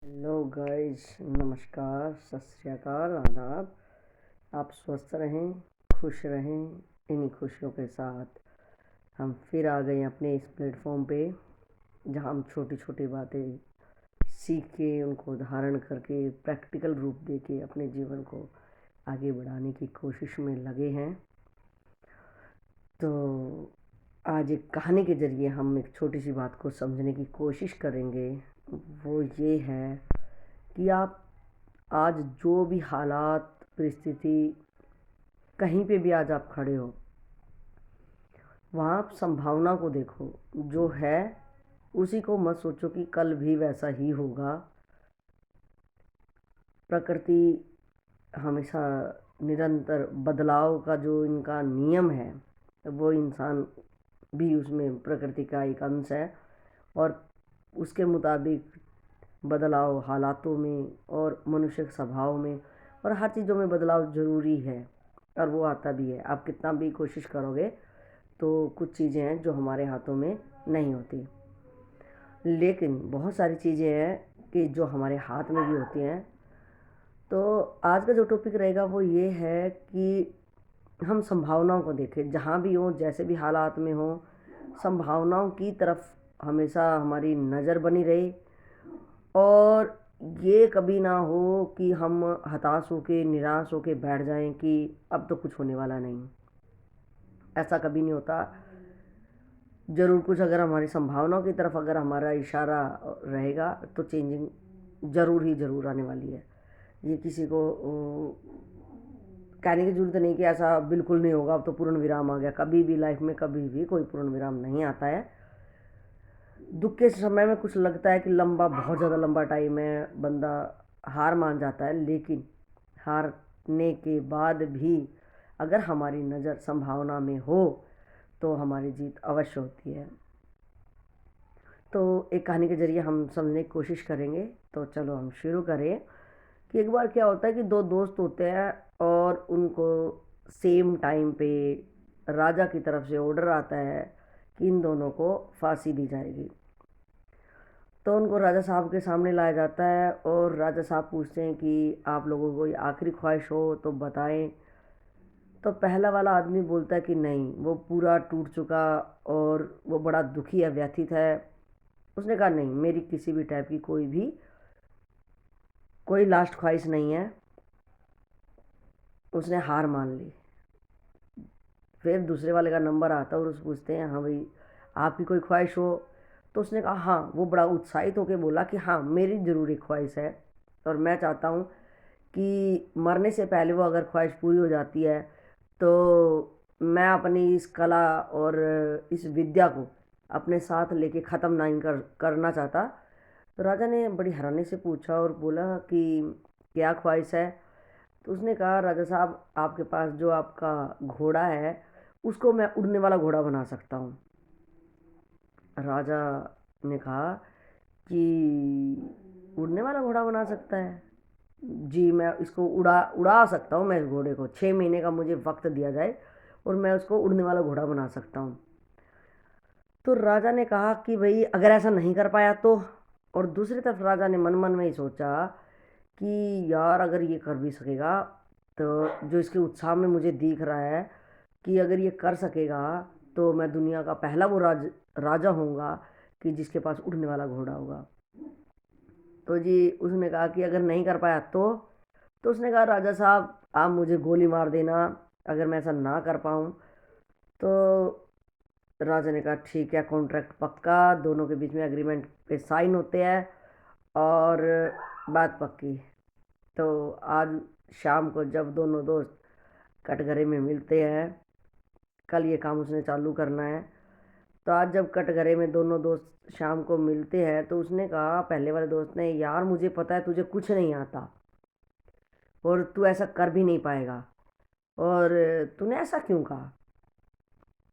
Hello guys, नमस्कार, सत श्री अकाल, आदाब। आप स्वस्थ रहें, खुश रहें। इन्हीं खुशियों के साथ हम फिर आ गए अपने इस प्लेटफॉर्म पे, जहां हम छोटी छोटी बातें सीख के उनको धारण करके प्रैक्टिकल रूप दे के अपने जीवन को आगे बढ़ाने की कोशिश में लगे हैं। तो आज एक कहानी के ज़रिए हम एक छोटी सी बात को समझने की कोशिश करेंगे। वो ये है कि आप आज जो भी हालात, परिस्थिति, कहीं पे भी आज आप खड़े हो, वहाँ आप संभावना को देखो। जो है उसी को मत सोचो कि कल भी वैसा ही होगा। प्रकृति हमेशा निरंतर बदलाव का जो इनका नियम है, वो इंसान भी उसमें प्रकृति का एक अंश है। और उसके मुताबिक बदलाव हालातों में और मनुष्य के स्वभाव में और हर चीज़ों में बदलाव ज़रूरी है, और वो आता भी है। आप कितना भी कोशिश करोगे तो कुछ चीज़ें हैं जो हमारे हाथों में नहीं होती, लेकिन बहुत सारी चीज़ें हैं कि जो हमारे हाथ में भी होती हैं। तो आज का जो टॉपिक रहेगा वो ये है कि हम संभावनाओं को देखें। जहाँ भी हो, जैसे भी हालात में हो, संभावनाओं की तरफ हमेशा हमारी नज़र बनी रहे। और ये कभी ना हो कि हम हताश होके, निराश होके बैठ जाएं कि अब तो कुछ होने वाला नहीं। ऐसा कभी नहीं होता। ज़रूर कुछ, अगर हमारी संभावनाओं की तरफ अगर हमारा इशारा रहेगा तो चेंजिंग ज़रूर ही ज़रूर आने वाली है। ये किसी को कहने की ज़रूरत नहीं कि ऐसा बिल्कुल नहीं होगा, अब तो पूर्ण विराम आ गया। कभी भी लाइफ में कभी भी कोई पूर्ण विराम नहीं आता है। दुख के समय में कुछ लगता है कि लंबा, बहुत ज़्यादा लंबा टाइम है, बंदा हार मान जाता है, लेकिन हारने के बाद भी अगर हमारी नज़र संभावना में हो तो हमारी जीत अवश्य होती है। तो एक कहानी के ज़रिए हम समझने की कोशिश करेंगे। तो चलो हम शुरू करें कि एक बार क्या होता है कि दो दोस्त होते हैं और उनको सेम टाइम पे राजा की तरफ से ऑर्डर आता है कि इन दोनों को फांसी दी जाएगी। तो उनको राजा साहब के सामने लाया जाता है और राजा साहब पूछते हैं कि आप लोगों को कोई आखिरी ख्वाहिश हो तो बताएं। तो पहला वाला आदमी बोलता है कि नहीं, वो पूरा टूट चुका और वो बड़ा दुखी है, व्यथित है। उसने कहा नहीं, मेरी किसी भी टाइप की कोई लास्ट ख्वाहिश नहीं है। उसने हार मान ली। फिर दूसरे वाले का नंबर आता है और उससे पूछते हैं हाँ भाई, आपकी कोई ख्वाहिश हो? तो उसने कहा हाँ। वो बड़ा उत्साहित होकर बोला कि हाँ, मेरी ज़रूर एक ख्वाहिश है और मैं चाहता हूँ कि मरने से पहले वो अगर ख्वाहिश पूरी हो जाती है तो मैं अपनी इस कला और इस विद्या को अपने साथ लेके ख़त्म नहीं करना चाहता। तो राजा ने बड़ी हैरानी से पूछा और बोला कि क्या ख्वाहिश है? तो उसने कहा राजा साहब, आपके पास जो आपका घोड़ा है उसको मैं उड़ने वाला घोड़ा बना सकता हूँ। राजा ने कहा कि उड़ने वाला घोड़ा बना सकता है? जी, मैं इसको उड़ा उड़ा सकता हूँ। मैं इस घोड़े को 6 महीने का मुझे वक्त दिया जाए और मैं उसको उड़ने वाला घोड़ा बना सकता हूँ। तो राजा ने कहा कि भाई अगर ऐसा नहीं कर पाया तो? और दूसरी तरफ राजा ने मन मन में ही सोचा कि यार, अगर ये कर भी सकेगा तो जो इसके उत्साह में मुझे दिख रहा है कि अगर ये कर सकेगा तो मैं दुनिया का पहला वो राजा होऊंगा कि जिसके पास उड़ने वाला घोड़ा होगा। तो जी उसने कहा कि अगर नहीं कर पाया तो उसने कहा राजा साहब, आप मुझे गोली मार देना अगर मैं ऐसा ना कर पाऊँ। तो राजा ने कहा ठीक है, कॉन्ट्रैक्ट पक्का। दोनों के बीच में एग्रीमेंट पे साइन होते हैं और बात पक्की। तो आज शाम को जब दोनों दोस्त कटघरे में मिलते हैं, कल ये काम उसने चालू करना है। तो आज जब कटघरे में दोनों दोस्त शाम को मिलते हैं तो उसने कहा, पहले वाले दोस्त ने, यार मुझे पता है तुझे कुछ नहीं आता और तू ऐसा कर भी नहीं पाएगा, और तूने ऐसा क्यों कहा?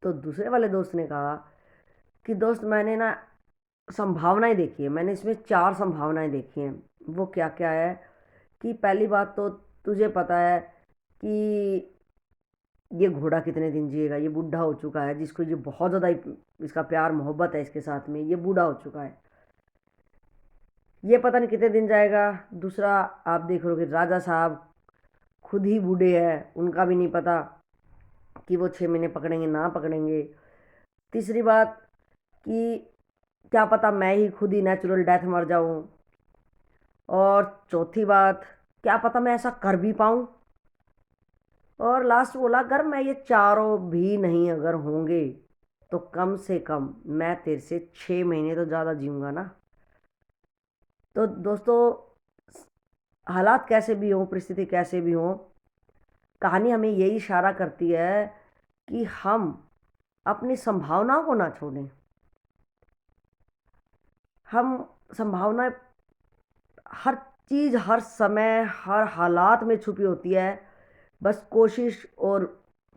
तो दूसरे वाले दोस्त ने कहा कि दोस्त, मैंने ना संभावनाएं देखी है, मैंने इसमें 4 संभावनाएं देखी हैं। वो क्या क्या है कि पहली बात तो तुझे पता है कि ये घोड़ा कितने दिन जिएगा, ये बूढ़ा हो चुका है, जिसको ये बहुत ज़्यादा इसका प्यार मोहब्बत है इसके साथ में, ये बूढ़ा हो चुका है। ये पता नहीं कितने दिन जाएगा। दूसरा, आप देख रहे हो कि राजा साहब खुद ही बूढ़े हैं, उनका भी नहीं पता कि वो 6 महीने पकड़ेंगे ना पकड़ेंगे। तीसरी बात कि क्या पता मैं ही खुद ही नेचुरल डेथ मर जाऊं। और चौथी बात, क्या पता मैं ऐसा कर भी पाऊं। और लास्ट बोला, अगर मैं ये चारों भी नहीं अगर होंगे तो कम से कम मैं तेरे से 6 महीने तो ज़्यादा जीऊँगा ना। तो दोस्तों, हालात कैसे भी हों, परिस्थिति कैसे भी हों, कहानी हमें यही इशारा करती है कि हम अपनी संभावनाओं को ना छोड़ें। हम संभावनाएं, हर चीज़ हर समय हर हालात में छुपी होती है। बस कोशिश और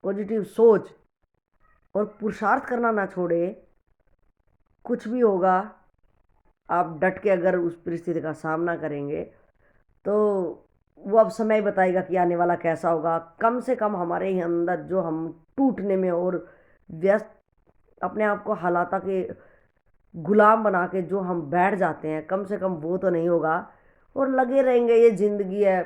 पॉजिटिव सोच और पुरुषार्थ करना ना छोड़े। कुछ भी होगा, आप डट के अगर उस परिस्थिति का सामना करेंगे तो वो अब समय बताएगा कि आने वाला कैसा होगा। कम से कम हमारे ही अंदर जो हम टूटने में और व्यस्त अपने आप को हालात के गुलाम बना के जो हम बैठ जाते हैं, कम से कम वो तो नहीं होगा। और लगे रहेंगे, ये ज़िंदगी है,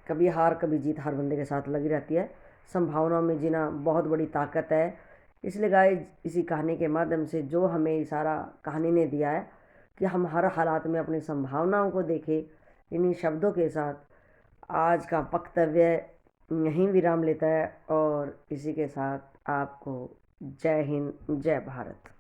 कभी हार कभी जीत हर बंदे के साथ लगी रहती है। संभावनाओं में जीना बहुत बड़ी ताकत है। इसलिए गाइस, इसी कहानी के माध्यम से जो हमें इशारा कहानी ने दिया है कि हम हर हालात में अपनी संभावनाओं को देखें। इन्हीं शब्दों के साथ आज का वक्तव्य यहीं विराम लेता है और इसी के साथ आपको जय हिंद, जय भारत।